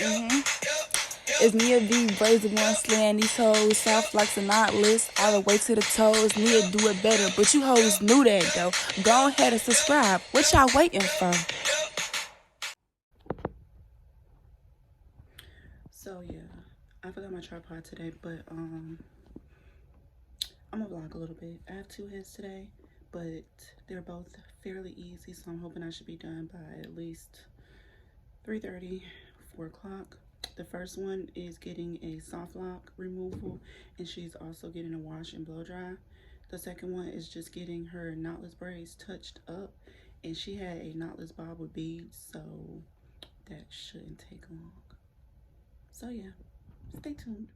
It's Nia V, Brazen One, slaying these hoes. Soft like a knotless, all the way to the toes. Nia do it better, but you hoes knew that though. Go ahead and subscribe. What y'all waiting for? So yeah, I forgot my tripod today, but I'm gonna vlog a little bit. I have 2 hits today, but they're both fairly easy, so I'm hoping I should be done by at least 3:30, 4 o'clock. The first one is getting a soft lock removal, and she's also getting a wash and blow dry. The second one is just getting her knotless braids touched up, and she had a knotless bob with beads, so that shouldn't take long. So yeah, stay tuned.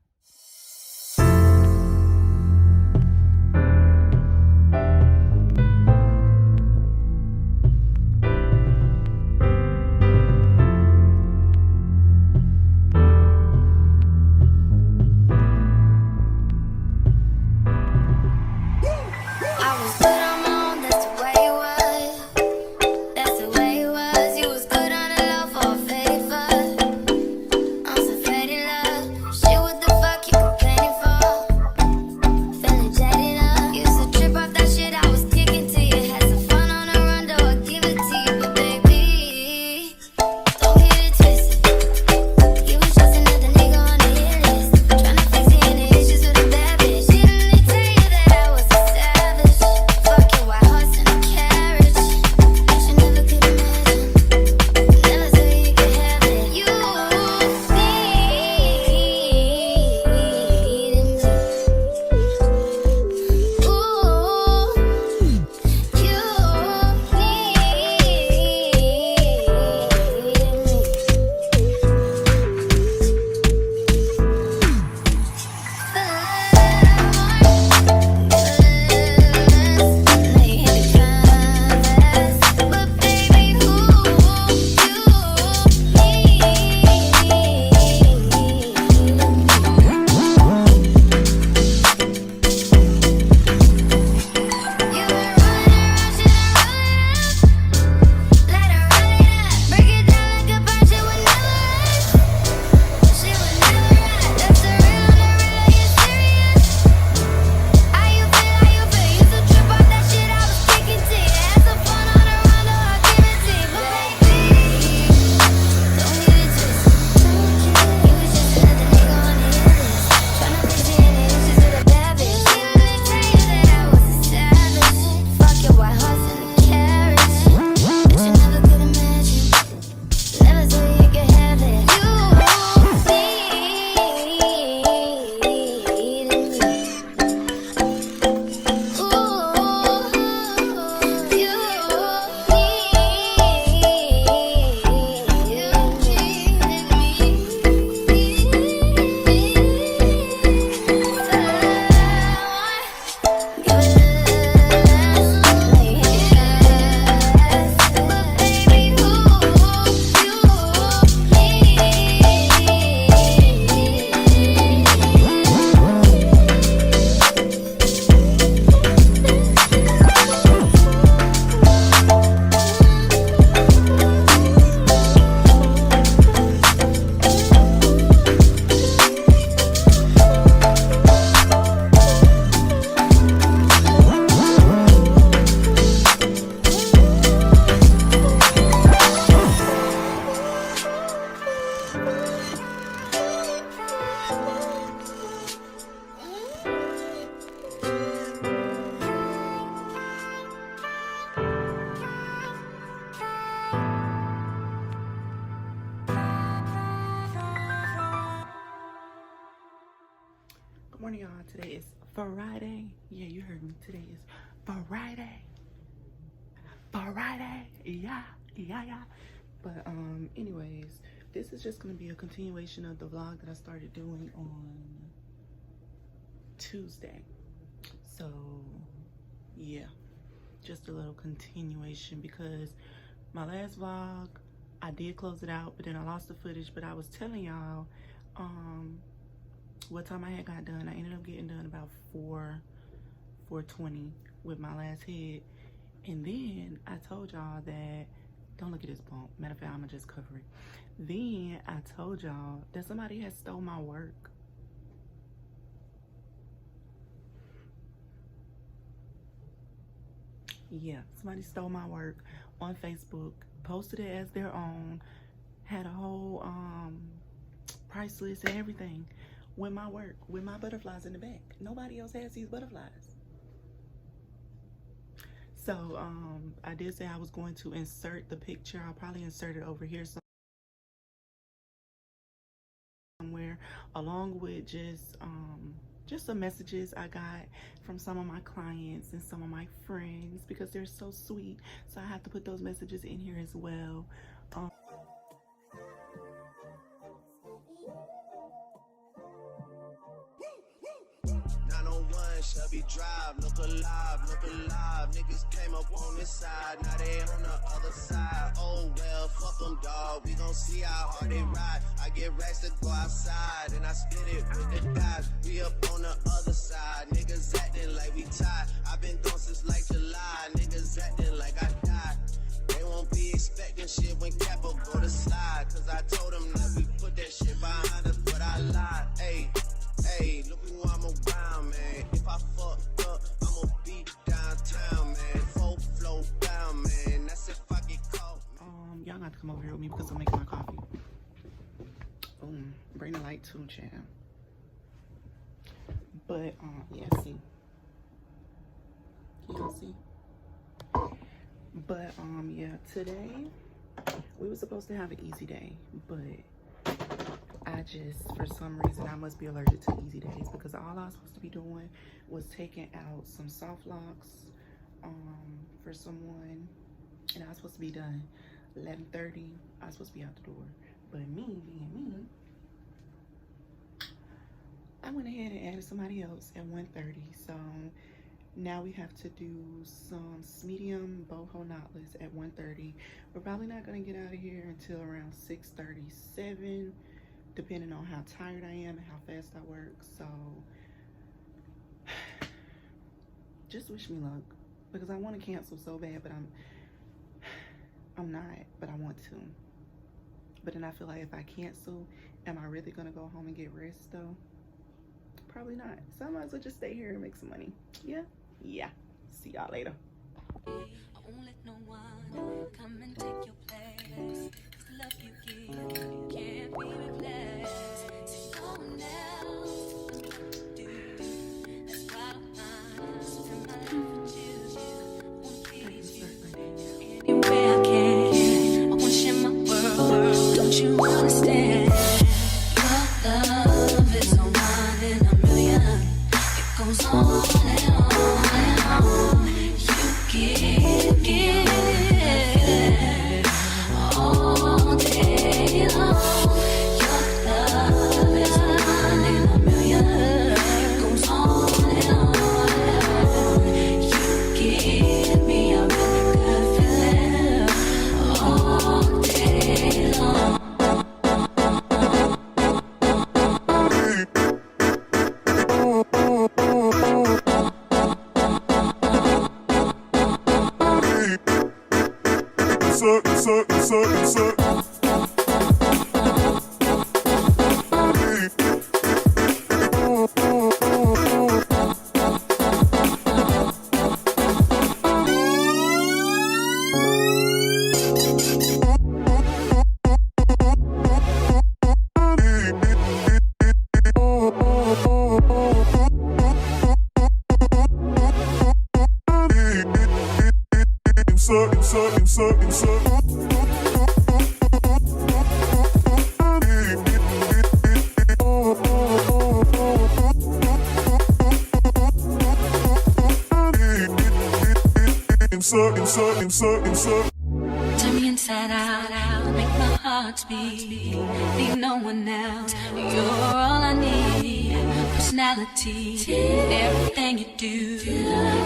Good morning, y'all. Today is Friday. Yeah, you heard me. Today is Friday. Friday. Yeah. But anyways, this is just gonna be a continuation of the vlog that I started doing on Tuesday. So yeah, just a little continuation, because my last vlog I did close it out, but then I lost the footage. But I was telling y'all what time I had got done. I ended up getting done about 4:20 with my last head. And then I told y'all that, don't look at this bump. Matter of fact, I'm gonna just cover it. Then I told y'all that somebody had stole my work. Yeah, somebody stole my work on Facebook, posted it as their own, had a whole price list and everything with my work, with my butterflies in the back. Nobody else has these butterflies. So I did say I was going to insert the picture. I'll probably insert it over here somewhere, along with just some messages I got from some of my clients and some of my friends, because they're so sweet. So I have to put those messages in here as well. 901 Shelby Drive, look alive, look alive. Niggas came up on this side, now they on the other side. Oh well, fuck them, dawg. We gon' see how hard they ride. I get racks to go outside, and I split it with the guys. We up on the other side, niggas acting like we tied. I been gone since like July, niggas acting like I died. They won't be expecting shit when Capo go to slide, cause I told them that we put that shit behind us, but I lied. Ayy. Hey, look who I'm around, man. If I fucked up, I'ma be downtown, man. Full flow down, man. That's if I get caught. Y'all got to come over here with me because I'm making my coffee. Boom. Bring the light too, champ. But yeah, see. Can y'all see? But yeah, today we were supposed to have an easy day, but I just, for some reason, I must be allergic to easy days, because all I was supposed to be doing was taking out some soft locks for someone, and I was supposed to be done 11:30. I was supposed to be out the door, but me being me, I went ahead and added somebody else at 1:30. So now we have to do some medium boho knotless at 1:30. We're probably not gonna get out of here until around 6:37. Depending on how tired I am and how fast I work. So just wish me luck, because I want to cancel so bad, but I'm not, but I want to. But then I feel like if I cancel, am I really gonna go home and get rest though? Probably not. So I might as well just stay here and make some money. Yeah. See y'all later. I won't let no one come and take your place. The love you give can't be replaced. See no one else do. That's why I spend my life with you. Won't please you any way I can. I want to share my world. Don't you understand? Your love is a one in a million. It goes on and on and on. You give all day long. Your love is one in a million. It goes on and on and on. You give me a really good feeling all day long. Turn me inside out, make my heart beat. Need no one else, you're all I need. Personality, everything you do,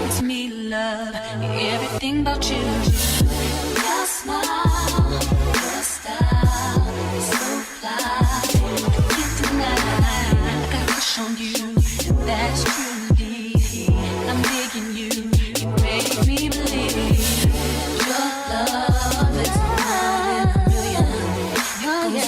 it's me love, everything about you. Your smile, your style, so fly, I can't deny. I got a crush on you, that's truly, and I'm digging you. You make me believe. Your love is one in a million. It goes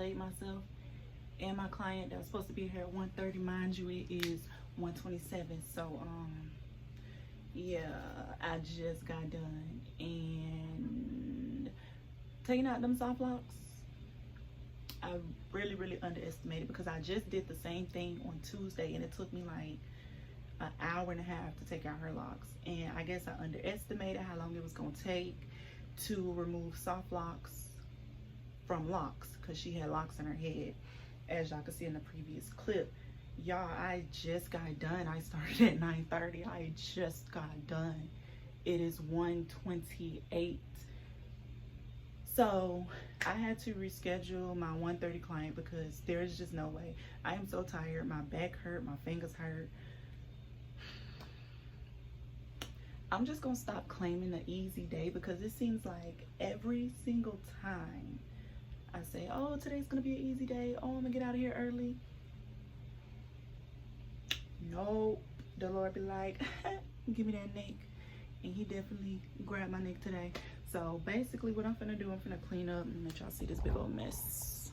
late myself. And my client that was supposed to be here at 1:30, mind you, it is 1:27. So yeah, I just got done. And taking out them soft locks, I really underestimated, because I just did the same thing on Tuesday and it took me like an hour and a half to take out her locks. And I guess I underestimated how long it was gonna take to remove soft locks from locks, because she had locks in her head, as y'all can see in the previous clip. Y'all, I just got done. I started at 9:30. I just got done. It is 1:28. So I had to reschedule my 1:30 client because there is just no way. I am so tired. My back hurt, my fingers hurt. I'm just gonna stop claiming the easy day, because it seems like every single time I say, oh, today's gonna be an easy day, oh, I'm gonna get out of here early. Nope. The Lord be like, give me that neck. And he definitely grabbed my neck today. So basically what I'm finna do, I'm finna clean up and let y'all see this big old mess.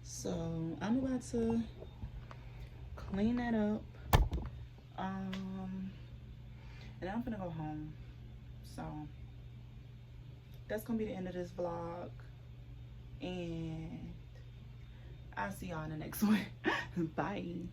So I'm about to clean that up. And I'm gonna go home. So that's gonna be the end of this vlog, and I'll see y'all in the next one. Bye.